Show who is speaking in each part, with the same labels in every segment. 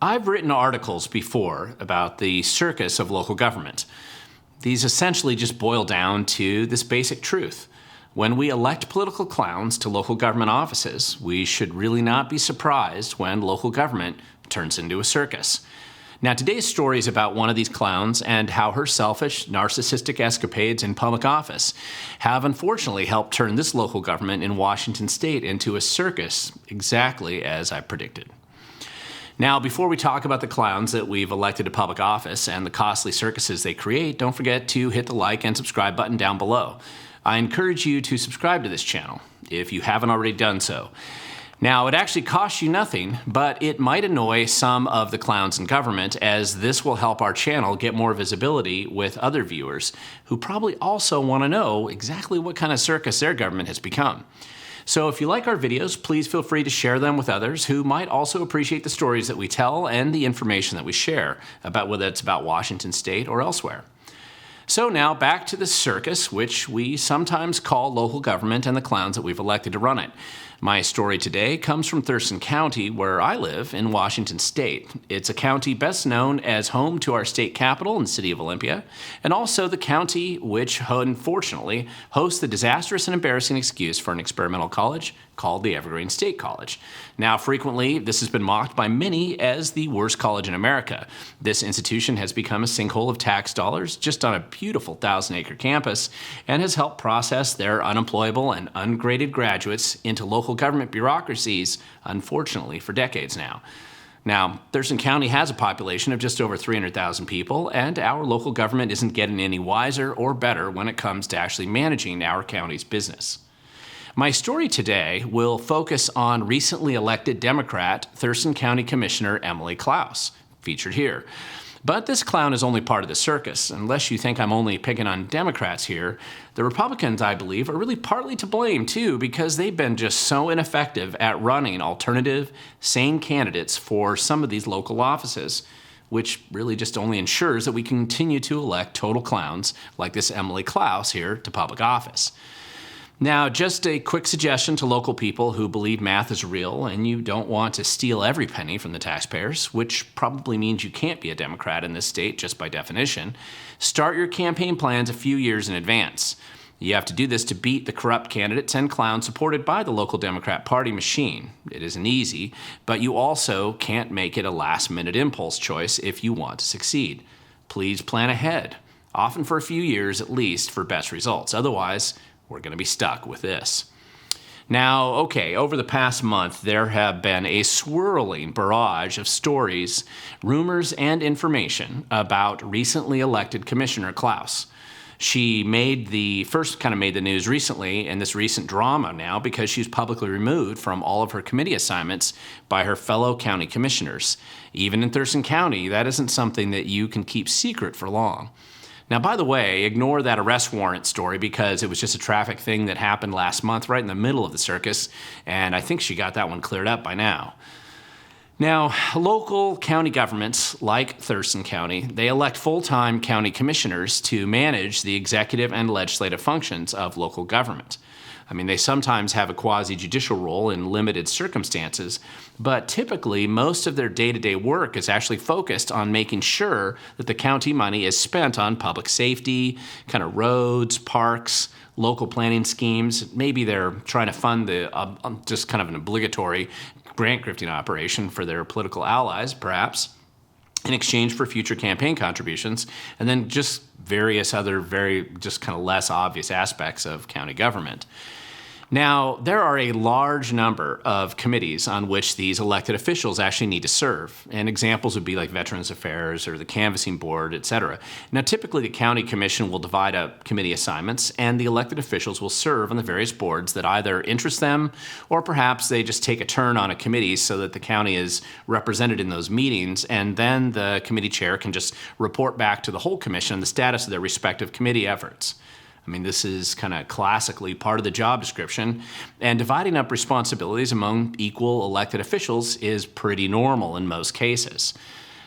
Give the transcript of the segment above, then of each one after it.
Speaker 1: I've written articles before about the circus of local government. These essentially just boil down to this basic truth. When we elect political clowns to local government offices, we should really not be surprised when local government turns into a circus. Now, today's story is about one of these clowns and how her selfish, narcissistic escapades in public office have unfortunately helped turn this local government in Washington state into a circus, exactly as I predicted. Now, before we talk about the clowns that we've elected to public office and the costly circuses they create, don't forget to hit the like and subscribe button down below. I encourage you to subscribe to this channel if you haven't already done so. Now, it actually costs you nothing, but it might annoy some of the clowns in government, as this will help our channel get more visibility with other viewers who probably also want to know exactly what kind of circus their government has become. So if you like our videos, please feel free to share them with others who might also appreciate the stories that we tell and the information that we share about whether it's about Washington state or elsewhere. So now back to the circus, which we sometimes call local government, and the clowns that we've elected to run it. My story today comes from Thurston County, where I live in Washington state. It's a county best known as home to our state capital and city of Olympia, and also the county which unfortunately hosts the disastrous and embarrassing excuse for an experimental college called the Evergreen State College. Now, frequently, this has been mocked by many as the worst college in America. This institution has become a sinkhole of tax dollars just on a beautiful 1,000-acre campus and has helped process their unemployable and ungraded graduates into local government bureaucracies, unfortunately, for decades now. Now, Thurston County has a population of just over 300,000 people, and our local government isn't getting any wiser or better when it comes to actually managing our county's business. My story today will focus on recently elected Democrat Thurston County Commissioner Emily Klaus, featured here. But this clown is only part of the circus. Unless you think I'm only picking on Democrats here, the Republicans, I believe, are really partly to blame too, because they've been just so ineffective at running alternative, sane candidates for some of these local offices, which really just only ensures that we continue to elect total clowns like this Emily Klaus here to public office. Now, just a quick suggestion to local people who believe math is real and you don't want to steal every penny from the taxpayers, which probably means you can't be a Democrat in this state just by definition. Start your campaign plans a few years in advance. You have to do this to beat the corrupt candidates and clowns supported by the local Democrat Party machine. It isn't easy, but you also can't make it a last-minute impulse choice if you want to succeed. Please plan ahead, often for a few years at least, for best results. Otherwise, we're going to be stuck with this. Now, okay, over the past month, there have been a swirling barrage of stories, rumors, and information about recently elected Commissioner Klaus. She made the news recently in this recent drama now because she's publicly removed from all of her committee assignments by her fellow county commissioners. Even in Thurston County, that isn't something that you can keep secret for long. Now, by the way, ignore that arrest warrant story because it was just a traffic thing that happened last month right in the middle of the circus, and I think she got that one cleared up by now. Now, local county governments like Thurston County, they elect full-time county commissioners to manage the executive and legislative functions of local government. I mean, they sometimes have a quasi-judicial role in limited circumstances, but typically most of their day-to-day work is actually focused on making sure that the county money is spent on public safety, kind of roads, parks, local planning schemes. Maybe they're trying to fund just kind of an obligatory grant grifting operation for their political allies, perhaps, in exchange for future campaign contributions, and then just various other just kind of less obvious aspects of county government. Now, there are a large number of committees on which these elected officials actually need to serve, and examples would be like Veterans Affairs or the Canvassing Board, etc. Now, typically the county commission will divide up committee assignments, and the elected officials will serve on the various boards that either interest them, or perhaps they just take a turn on a committee so that the county is represented in those meetings, and then the committee chair can just report back to the whole commission on the status of their respective committee efforts. I mean, this is kind of classically part of the job description, and dividing up responsibilities among equal elected officials is pretty normal in most cases.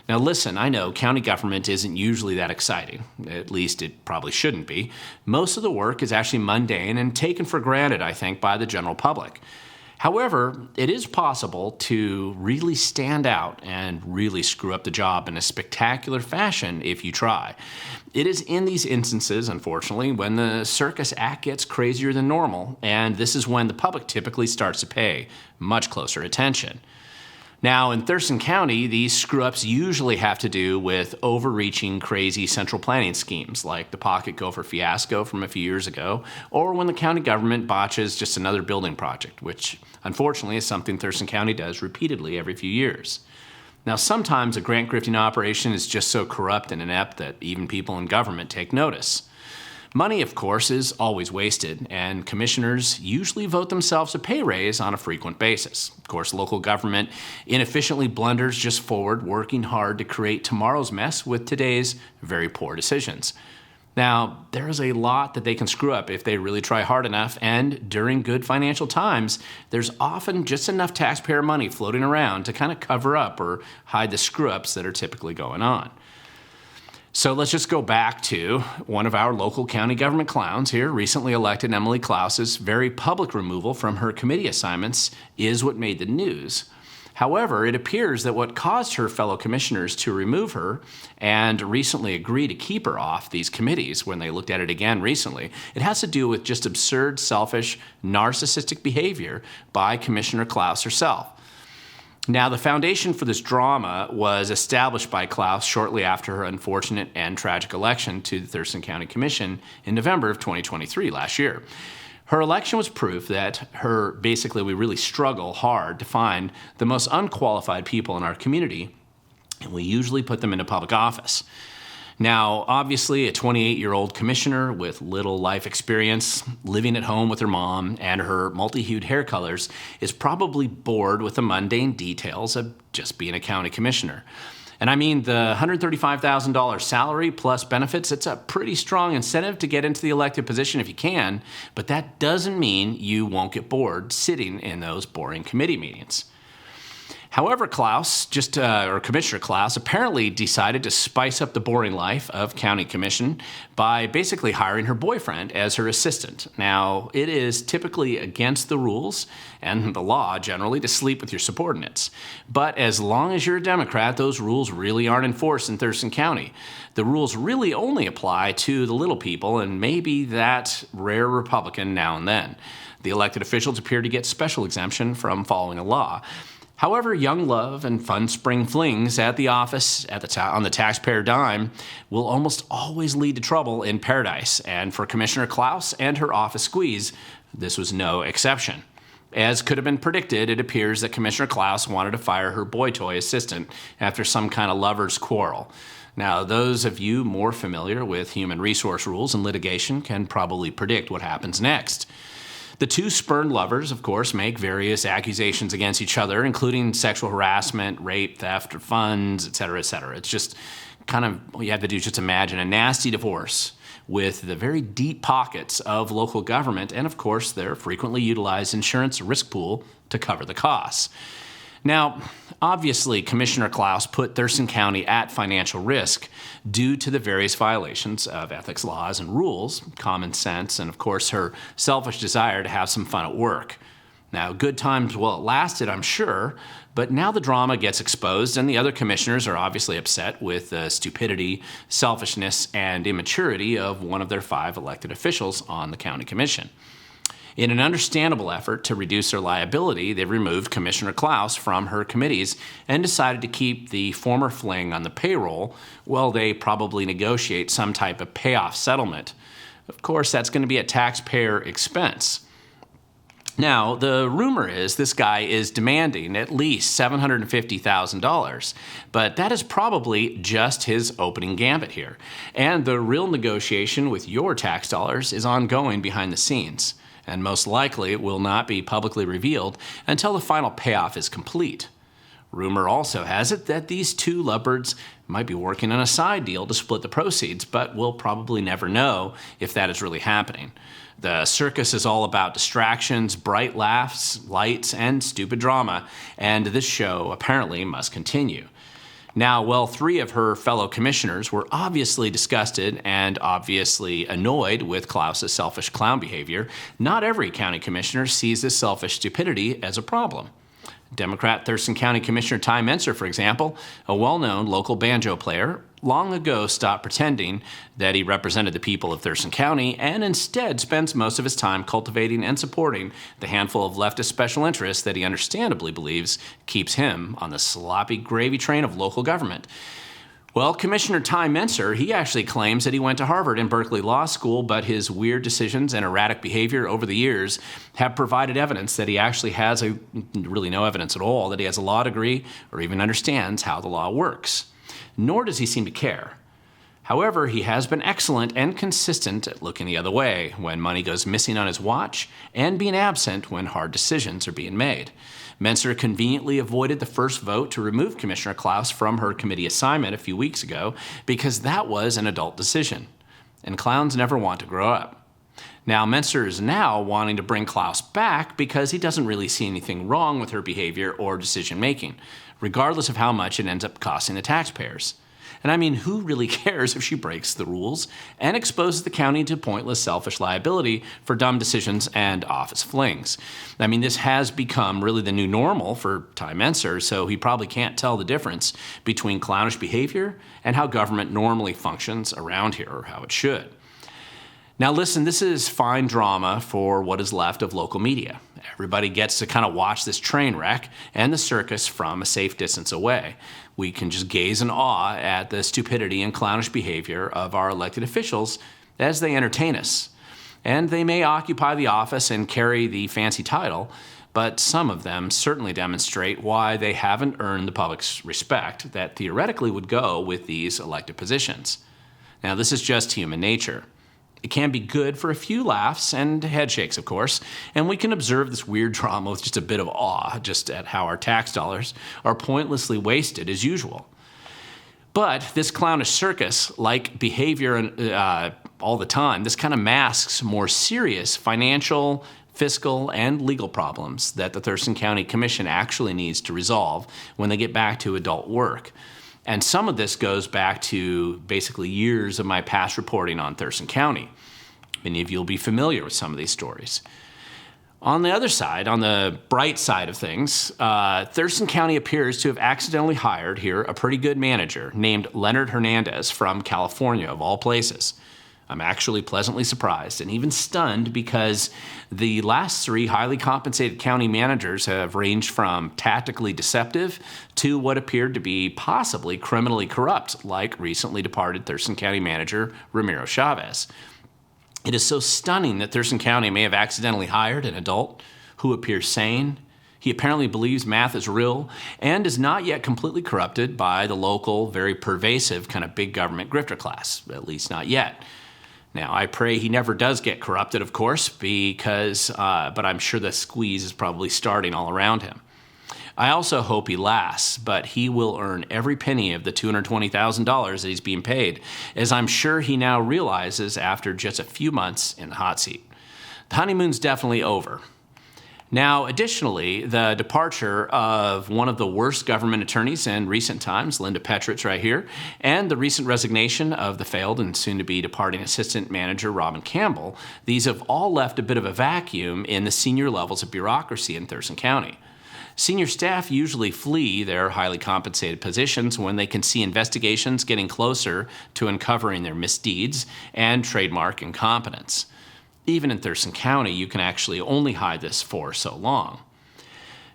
Speaker 1: Now listen, I know county government isn't usually that exciting. At least it probably shouldn't be. Most of the work is actually mundane and taken for granted, I think, by the general public. However, it is possible to really stand out and really screw up the job in a spectacular fashion if you try. It is in these instances, unfortunately, when the circus act gets crazier than normal, and this is when the public typically starts to pay much closer attention. Now, in Thurston County, these screw-ups usually have to do with overreaching, crazy central planning schemes like the pocket gopher fiasco from a few years ago, or when the county government botches just another building project, which unfortunately is something Thurston County does repeatedly every few years. Now, sometimes a grant grifting operation is just so corrupt and inept that even people in government take notice. Money, of course, is always wasted, and commissioners usually vote themselves a pay raise on a frequent basis. Of course, local government inefficiently blunders just forward, working hard to create tomorrow's mess with today's very poor decisions. Now, there is a lot that they can screw up if they really try hard enough, and during good financial times, there's often just enough taxpayer money floating around to kind of cover up or hide the screw-ups that are typically going on. So let's just go back to one of our local county government clowns here. Recently elected Emily Klaus's very public removal from her committee assignments is what made the news. However, it appears that what caused her fellow commissioners to remove her and recently agree to keep her off these committees when they looked at it again recently, it has to do with just absurd, selfish, narcissistic behavior by Commissioner Klaus herself. Now, the foundation for this drama was established by Klaus shortly after her unfortunate and tragic election to the Thurston County Commission in November of 2023, last year. Her election was proof that we really struggle hard to find the most unqualified people in our community, and we usually put them into public office. Now, obviously, a 28-year-old commissioner with little life experience, living at home with her mom and her multi-hued hair colors, is probably bored with the mundane details of just being a county commissioner. And I mean, the $135,000 salary plus benefits, it's a pretty strong incentive to get into the elected position if you can, but that doesn't mean you won't get bored sitting in those boring committee meetings. However, Commissioner Klaus apparently decided to spice up the boring life of county commission by basically hiring her boyfriend as her assistant. Now, it is typically against the rules and the law generally to sleep with your subordinates. But as long as you're a Democrat, those rules really aren't enforced in Thurston County. The rules really only apply to the little people and maybe that rare Republican now and then. The elected officials appear to get special exemption from following a law. However, young love and fun spring flings at the office on the taxpayer dime will almost always lead to trouble in paradise. And for Commissioner Klaus and her office squeeze, this was no exception. As could have been predicted, it appears that Commissioner Klaus wanted to fire her boy toy assistant after some kind of lover's quarrel. Now, those of you more familiar with human resource rules and litigation can probably predict what happens next. The two spurned lovers, of course, make various accusations against each other, including sexual harassment, rape, theft of funds, etc., etc. It's just kind of, all you have to do is just imagine a nasty divorce with the very deep pockets of local government and, of course, their frequently utilized insurance risk pool to cover the costs. Now, obviously, Commissioner Klaus put Thurston County at financial risk due to the various violations of ethics laws and rules, common sense, and of course her selfish desire to have some fun at work. Now, good times while it lasted, I'm sure, but now the drama gets exposed and the other commissioners are obviously upset with the stupidity, selfishness, and immaturity of one of their 5 elected officials on the county commission. In an understandable effort to reduce their liability, they removed Commissioner Klaus from her committees and decided to keep the former fling on the payroll while they probably negotiate some type of payoff settlement. Of course, that's going to be at taxpayer expense. Now, the rumor is this guy is demanding at least $750,000, but that is probably just his opening gambit here. And the real negotiation with your tax dollars is ongoing behind the scenes, and most likely it will not be publicly revealed until the final payoff is complete. Rumor also has it that these two lovebirds might be working on a side deal to split the proceeds, but we'll probably never know if that is really happening. The circus is all about distractions, bright laughs, lights, and stupid drama, and this show apparently must continue. Now, while 3 of her fellow commissioners were obviously disgusted and obviously annoyed with Klaus's selfish clown behavior, not every county commissioner sees this selfish stupidity as a problem. Democrat Thurston County Commissioner Ty Menser, for example, a well-known local banjo player, long ago stopped pretending that he represented the people of Thurston County and instead spends most of his time cultivating and supporting the handful of leftist special interests that he understandably believes keeps him on the sloppy gravy train of local government. Well, Commissioner Ty Menser, he actually claims that he went to Harvard and Berkeley Law School, but his weird decisions and erratic behavior over the years have provided evidence that he actually has really no evidence at all, that he has a law degree or even understands how the law works. Nor does he seem to care. However, he has been excellent and consistent at looking the other way when money goes missing on his watch and being absent when hard decisions are being made. Menser conveniently avoided the first vote to remove Commissioner Klaus from her committee assignment a few weeks ago because that was an adult decision. And clowns never want to grow up. Now, Menser is now wanting to bring Klaus back because he doesn't really see anything wrong with her behavior or decision-making, regardless of how much it ends up costing the taxpayers. And I mean, who really cares if she breaks the rules and exposes the county to pointless, selfish liability for dumb decisions and office flings? I mean, this has become really the new normal for Ty Menser, so he probably can't tell the difference between clownish behavior and how government normally functions around here, or how it should. Now listen, this is fine drama for what is left of local media. Everybody gets to kind of watch this train wreck and the circus from a safe distance away. We can just gaze in awe at the stupidity and clownish behavior of our elected officials as they entertain us. And they may occupy the office and carry the fancy title, but some of them certainly demonstrate why they haven't earned the public's respect that theoretically would go with these elected positions. Now, this is just human nature. It can be good for a few laughs and headshakes, of course, and we can observe this weird drama with just a bit of awe, just at how our tax dollars are pointlessly wasted as usual. But this clownish circus-like behavior all the time, this kind of masks more serious financial, fiscal, and legal problems that the Thurston County Commission actually needs to resolve when they get back to adult work. And some of this goes back to basically years of my past reporting on Thurston County. Many of you will be familiar with some of these stories. On the other side, on the bright side of things, Thurston County appears to have accidentally hired here a pretty good manager named Leonard Hernandez from California, of all places. I'm actually pleasantly surprised and even stunned because the last 3 highly compensated county managers have ranged from tactically deceptive to what appeared to be possibly criminally corrupt, like recently departed Thurston County manager Ramiro Chavez. It is so stunning that Thurston County may have accidentally hired an adult who appears sane. He apparently believes math is real and is not yet completely corrupted by the local, very pervasive kind of big government grifter class, at least not yet. Now, I pray he never does get corrupted, of course, but I'm sure the squeeze is probably starting all around him. I also hope he lasts, but he will earn every penny of the $220,000 that he's being paid, as I'm sure he now realizes after just a few months in the hot seat. The honeymoon's definitely over. Now, additionally, the departure of one of the worst government attorneys in recent times, Linda Petrich right here, and the recent resignation of the failed and soon-to-be departing assistant manager Robin Campbell, these have all left a bit of a vacuum in the senior levels of bureaucracy in Thurston County. Senior staff usually flee their highly compensated positions when they can see investigations getting closer to uncovering their misdeeds and trademark incompetence. Even in Thurston County, you can actually only hide this for so long.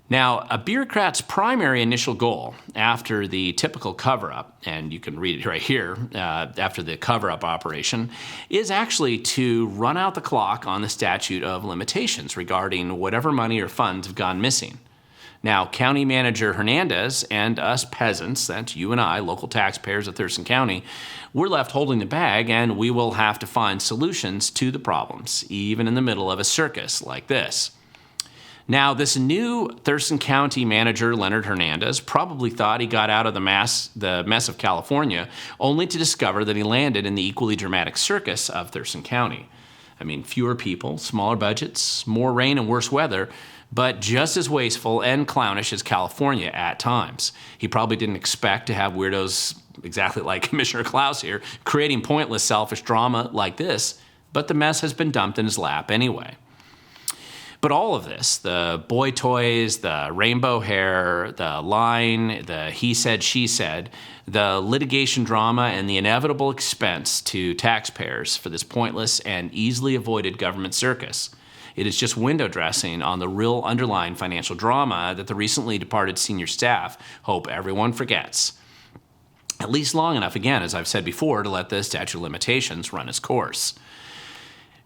Speaker 1: Now, a bureaucrat's primary initial goal after the typical cover-up, and you can read it right here, after the cover-up operation, is actually to run out the clock on the statute of limitations regarding whatever money or funds have gone missing. Now, County Manager Hernandez and us peasants, that's you and I, local taxpayers of Thurston County, we're left holding the bag, and we will have to find solutions to the problems, even in the middle of a circus like this. Now, this new Thurston County Manager, Leonard Hernandez, probably thought he got out of the mess of California, only to discover that he landed in the equally dramatic circus of Thurston County. I mean, fewer people, smaller budgets, more rain and worse weather, but just as wasteful and clownish as California at times. He probably didn't expect to have weirdos exactly like Commissioner Klaus here, creating pointless, selfish drama like this, but the mess has been dumped in his lap anyway. But all of this, the boy toys, the rainbow hair, the line, the he said, she said, the litigation drama, and the inevitable expense to taxpayers for this pointless and easily avoided government circus. It is just window dressing on the real underlying financial drama that the recently departed senior staff hope everyone forgets. At least long enough, again, as I've said before, to let the statute of limitations run its course.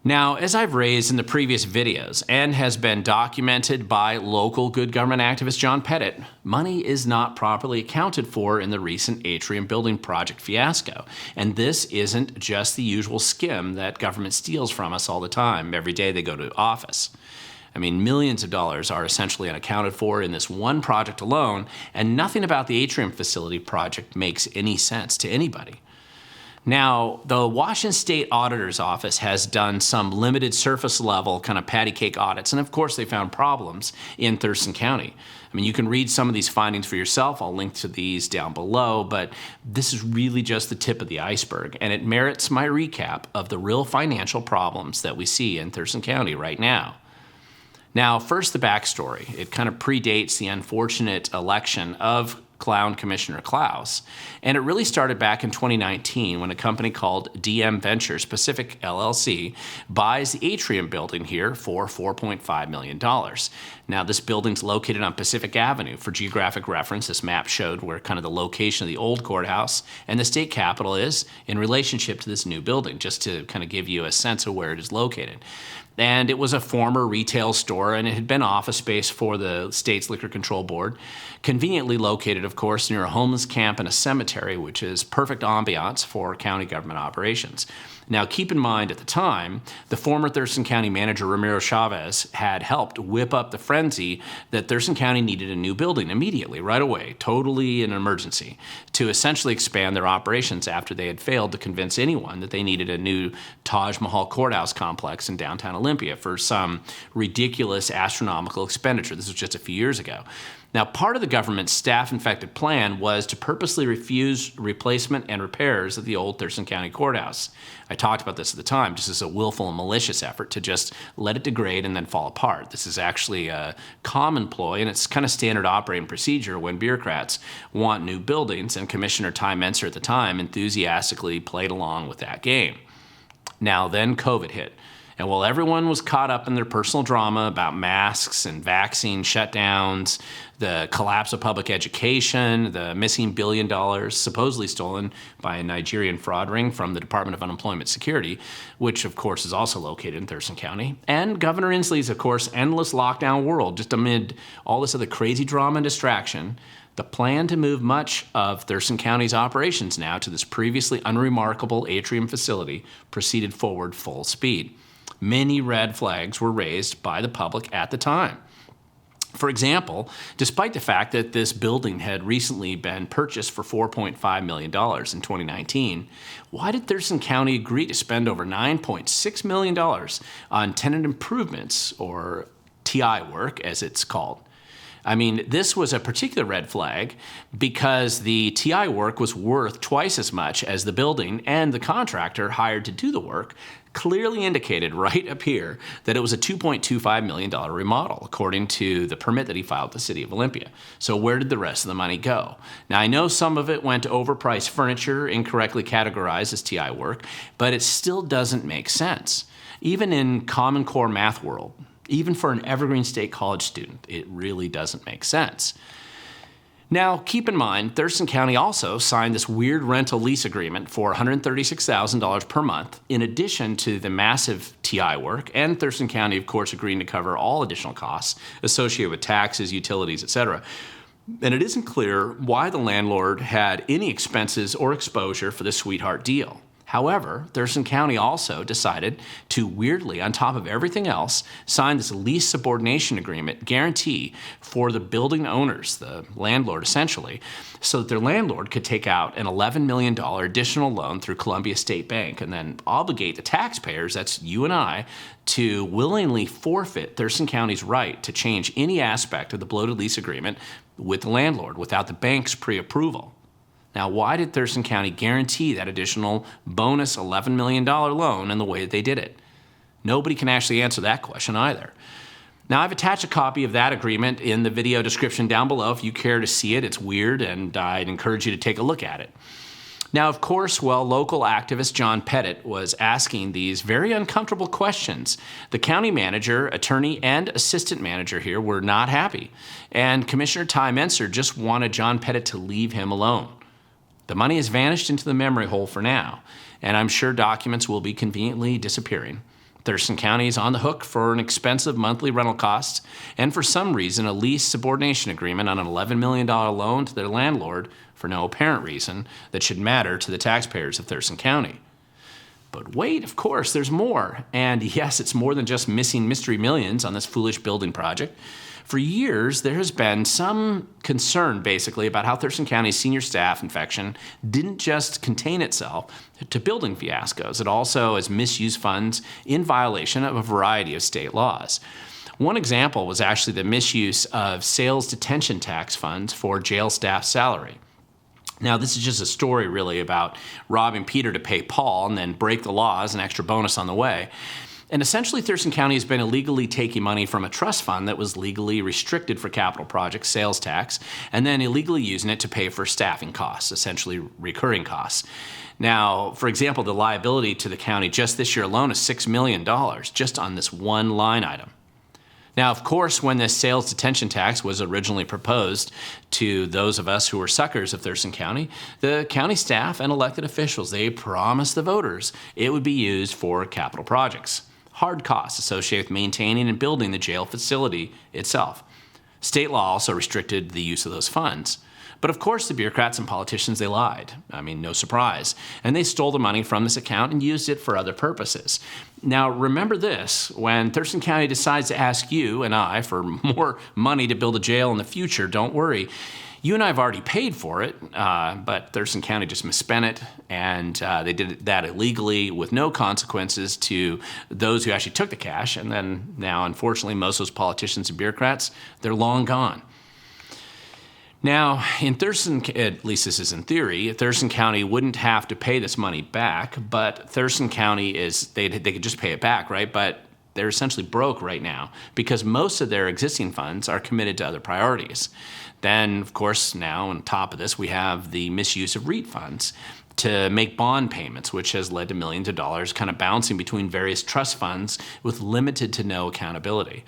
Speaker 1: Now, as I've raised in the previous videos and has been documented by local good government activist John Pettit, money is not properly accounted for in the recent atrium building project fiasco. And this isn't just the usual skim that government steals from us all the time, every day they go to office. I mean, millions of dollars are essentially unaccounted for in this one project alone, and nothing about the atrium facility project makes any sense to anybody. Now, the Washington State Auditor's Office has done some limited surface level kind of patty cake audits, and of course they found problems in Thurston County. I mean, you can read some of these findings for yourself. I'll link to these down below, but this is really just the tip of the iceberg, and it merits my recap of the real financial problems that we see in Thurston County right now. Now, first, the backstory. It kind of predates the unfortunate election of Clown Commissioner Klaus, and it really started back in 2019 when a company called DM Ventures Pacific LLC buys the atrium building here for $4.5 million. Now, this building's located on Pacific Avenue. For geographic reference, this map showed where kind of the location of the old courthouse and the state capitol is in relationship to this new building, just to kind of give you a sense of where it is located. And it was a former retail store, and it had been office space for the state's Liquor Control Board, conveniently located, of course, near a homeless camp and a cemetery, which is perfect ambiance for county government operations. Now, keep in mind, at the time, the former Thurston County manager, Ramiro Chavez, had helped whip up the frenzy that Thurston County needed a new building immediately, right away, totally an emergency, to essentially expand their operations after they had failed to convince anyone that they needed a new Taj Mahal courthouse complex in downtown Olympia for some ridiculous astronomical expenditure. This was just a few years ago. Now, part of the government's staff-infected plan was to purposely refuse replacement and repairs of the old Thurston County courthouse. I talked about this at the time, just as a willful and malicious effort to just let it degrade and then fall apart. This is actually a common ploy, and it's kind of standard operating procedure when bureaucrats want new buildings, and Commissioner Ty Menser at the time enthusiastically played along with that game. Now, then COVID hit. And while everyone was caught up in their personal drama about masks and vaccine shutdowns, the collapse of public education, the missing $1 billion supposedly stolen by a Nigerian fraud ring from the Department of Unemployment Security, which of course is also located in Thurston County, and Governor Inslee's, of course, endless lockdown world, just amid all this other crazy drama and distraction, the plan to move much of Thurston County's operations now to this previously unremarkable atrium facility proceeded forward full speed. Many red flags were raised by the public at the time. For example, despite the fact that this building had recently been purchased for $4.5 million in 2019, why did Thurston County agree to spend over $9.6 million on tenant improvements, or TI work as it's called? I mean, this was a particular red flag because the TI work was worth twice as much as the building, and the contractor hired to do the work clearly indicated right up here that it was a $2.25 million remodel, according to the permit that he filed with the City of Olympia. So where did the rest of the money go? Now, I know some of it went to overpriced furniture, incorrectly categorized as TI work, but it still doesn't make sense. Even in Common Core math world, even for an Evergreen State College student, it really doesn't make sense. Now, keep in mind, Thurston County also signed this weird rental lease agreement for $136,000 per month, in addition to the massive TI work, and Thurston County, of course, agreeing to cover all additional costs associated with taxes, utilities, etc. And it isn't clear why the landlord had any expenses or exposure for this sweetheart deal. However, Thurston County also decided to, weirdly, on top of everything else, sign this lease subordination agreement guarantee for the building owners, the landlord essentially, so that their landlord could take out an $11 million additional loan through Columbia State Bank and then obligate the taxpayers, that's you and I, to willingly forfeit Thurston County's right to change any aspect of the bloated lease agreement with the landlord without the bank's pre-approval. Now, why did Thurston County guarantee that additional bonus $11 million loan in the way that they did it? Nobody can actually answer that question either. Now, I've attached a copy of that agreement in the video description down below if you care to see it. It's weird, and I'd encourage you to take a look at it. Now, of course, local activist John Pettit was asking these very uncomfortable questions. The county manager, attorney, and assistant manager here were not happy, and Commissioner Ty Menser just wanted John Pettit to leave him alone. The money has vanished into the memory hole for now, and I'm sure documents will be conveniently disappearing. Thurston County is on the hook for an expensive monthly rental cost, and for some reason, a lease subordination agreement on an $11 million loan to their landlord for no apparent reason that should matter to the taxpayers of Thurston County. But wait, of course, there's more. And yes, it's more than just missing mystery millions on this foolish building project. For years, there has been some concern, basically, about how Thurston County's senior staff infection didn't just contain itself to building fiascos. It also has misused funds in violation of a variety of state laws. One example was actually the misuse of sales detention tax funds for jail staff salary. Now, this is just a story, really, about robbing Peter to pay Paul and then break the law as an extra bonus on the way. And essentially, Thurston County has been illegally taking money from a trust fund that was legally restricted for capital projects sales tax, and then illegally using it to pay for staffing costs, essentially recurring costs. Now, for example, the liability to the county just this year alone is $6 million, just on this one line item. Now, of course, when this sales detention tax was originally proposed to those of us who were suckers of Thurston County, the county staff and elected officials, they promised the voters it would be used for capital projects. Hard costs associated with maintaining and building the jail facility itself. State law also restricted the use of those funds. But of course, the bureaucrats and politicians, they lied. I mean, no surprise. And they stole the money from this account and used it for other purposes. Now, remember this, when Thurston County decides to ask you and I for more money to build a jail in the future, don't worry. You and I have already paid for it, but Thurston County just misspent it, and they did that illegally with no consequences to those who actually took the cash. And then now, unfortunately, most of those politicians and bureaucrats, they're long gone. Now, in Thurston, at least this is in theory, Thurston County wouldn't have to pay this money back, but Thurston County they could just pay it back, right? But they're essentially broke right now because most of their existing funds are committed to other priorities. Then, of course, now on top of this, we have the misuse of REIT funds to make bond payments, which has led to millions of dollars kind of bouncing between various trust funds with limited to no accountability.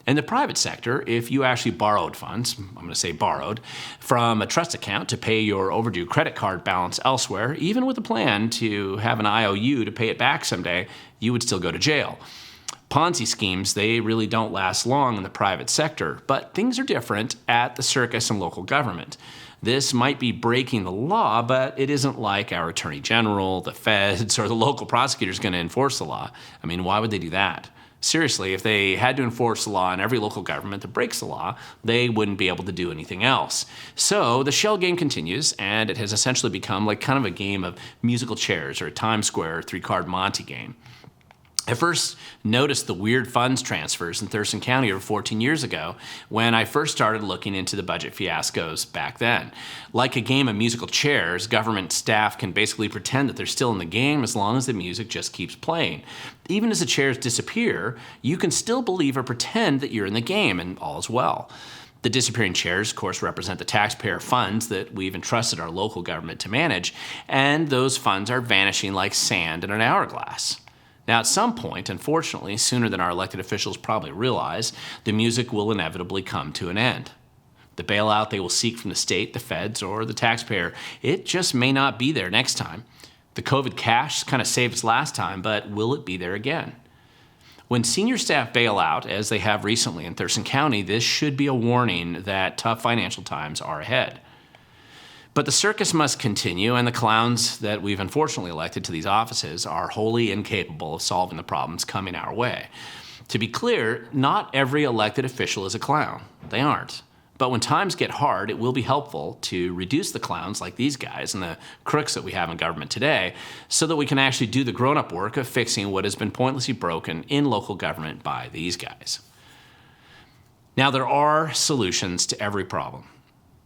Speaker 1: In the private sector, if you actually borrowed funds, I'm going to say borrowed, from a trust account to pay your overdue credit card balance elsewhere, even with a plan to have an IOU to pay it back someday, you would still go to jail. Ponzi schemes, they really don't last long in the private sector, but things are different at the circus and local government. This might be breaking the law, but it isn't like our attorney general, the feds, or the local prosecutors going to enforce the law. I mean, why would they do that? Seriously, if they had to enforce the law in every local government that breaks the law, they wouldn't be able to do anything else. So the shell game continues, and it has essentially become like kind of a game of musical chairs or a Times Square 3-card Monte game. I first noticed the weird funds transfers in Thurston County over 14 years ago when I first started looking into the budget fiascos back then. Like a game of musical chairs, government staff can basically pretend that they're still in the game as long as the music just keeps playing. Even as the chairs disappear, you can still believe or pretend that you're in the game and all is well. The disappearing chairs, of course, represent the taxpayer funds that we've entrusted our local government to manage, and those funds are vanishing like sand in an hourglass. Now, at some point, unfortunately, sooner than our elected officials probably realize, the music will inevitably come to an end. The bailout they will seek from the state, the feds, or the taxpayer, it just may not be there next time. The COVID cash kind of saved us last time, but will it be there again? When senior staff bail out, as they have recently in Thurston County, this should be a warning that tough financial times are ahead. But the circus must continue, and the clowns that we've unfortunately elected to these offices are wholly incapable of solving the problems coming our way. To be clear, not every elected official is a clown. They aren't. But when times get hard, it will be helpful to reduce the clowns like these guys and the crooks that we have in government today so that we can actually do the grown-up work of fixing what has been pointlessly broken in local government by these guys. Now, there are solutions to every problem.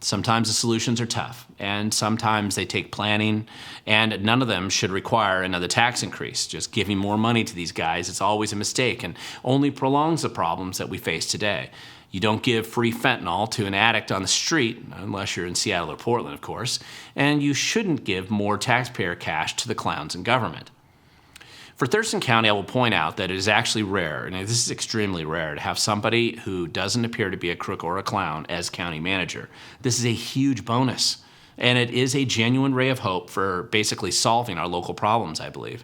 Speaker 1: Sometimes the solutions are tough, and sometimes they take planning, and none of them should require another tax increase. Just giving more money to these guys is always a mistake and only prolongs the problems that we face today. You don't give free fentanyl to an addict on the street, unless you're in Seattle or Portland, of course, and you shouldn't give more taxpayer cash to the clowns in government. For Thurston County, I will point out that it is actually rare, and this is extremely rare, to have somebody who doesn't appear to be a crook or a clown as county manager. This is a huge bonus, and it is a genuine ray of hope for basically solving our local problems, I believe.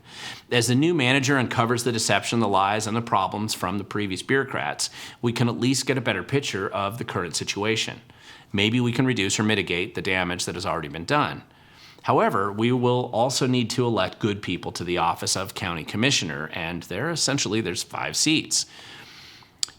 Speaker 1: As the new manager uncovers the deception, the lies, and the problems from the previous bureaucrats, we can at least get a better picture of the current situation. Maybe we can reduce or mitigate the damage that has already been done. However, we will also need to elect good people to the office of county commissioner, and there's 5 seats.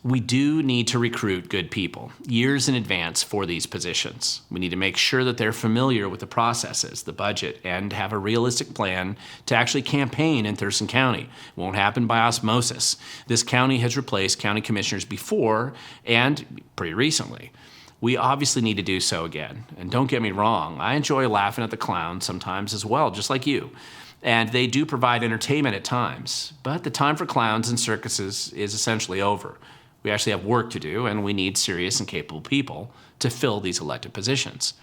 Speaker 1: We do need to recruit good people years in advance for these positions. We need to make sure that they're familiar with the processes, the budget, and have a realistic plan to actually campaign in Thurston County. It won't happen by osmosis. This county has replaced county commissioners before and pretty recently. We obviously need to do so again. And don't get me wrong, I enjoy laughing at the clowns sometimes as well, just like you. And they do provide entertainment at times, but the time for clowns and circuses is essentially over. We actually have work to do, and we need serious and capable people to fill these elected positions.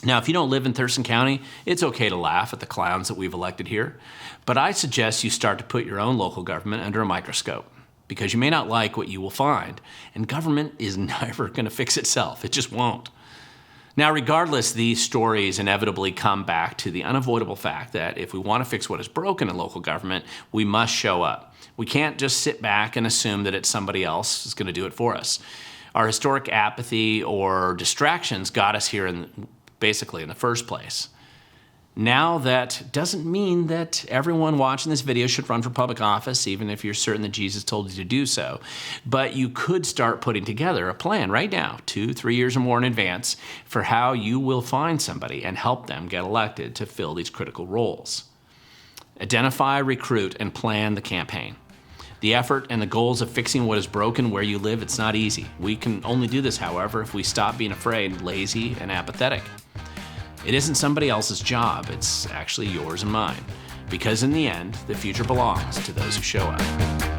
Speaker 1: Now, if you don't live in Thurston County, it's okay to laugh at the clowns that we've elected here, but I suggest you start to put your own local government under a microscope, because you may not like what you will find, and government is never going to fix itself. It just won't. Now, regardless, these stories inevitably come back to the unavoidable fact that if we want to fix what is broken in local government, we must show up. We can't just sit back and assume that it's somebody else who's going to do it for us. Our historic apathy or distractions got us here basically in the first place. Now, that doesn't mean that everyone watching this video should run for public office, even if you're certain that Jesus told you to do so. But you could start putting together a plan right now, 2-3 years or more in advance, for how you will find somebody and help them get elected to fill these critical roles. Identify, recruit, and plan the campaign. The effort and the goals of fixing what is broken where you live, it's not easy. We can only do this, however, if we stop being afraid, lazy, and apathetic. It isn't somebody else's job, it's actually yours and mine. Because in the end, the future belongs to those who show up.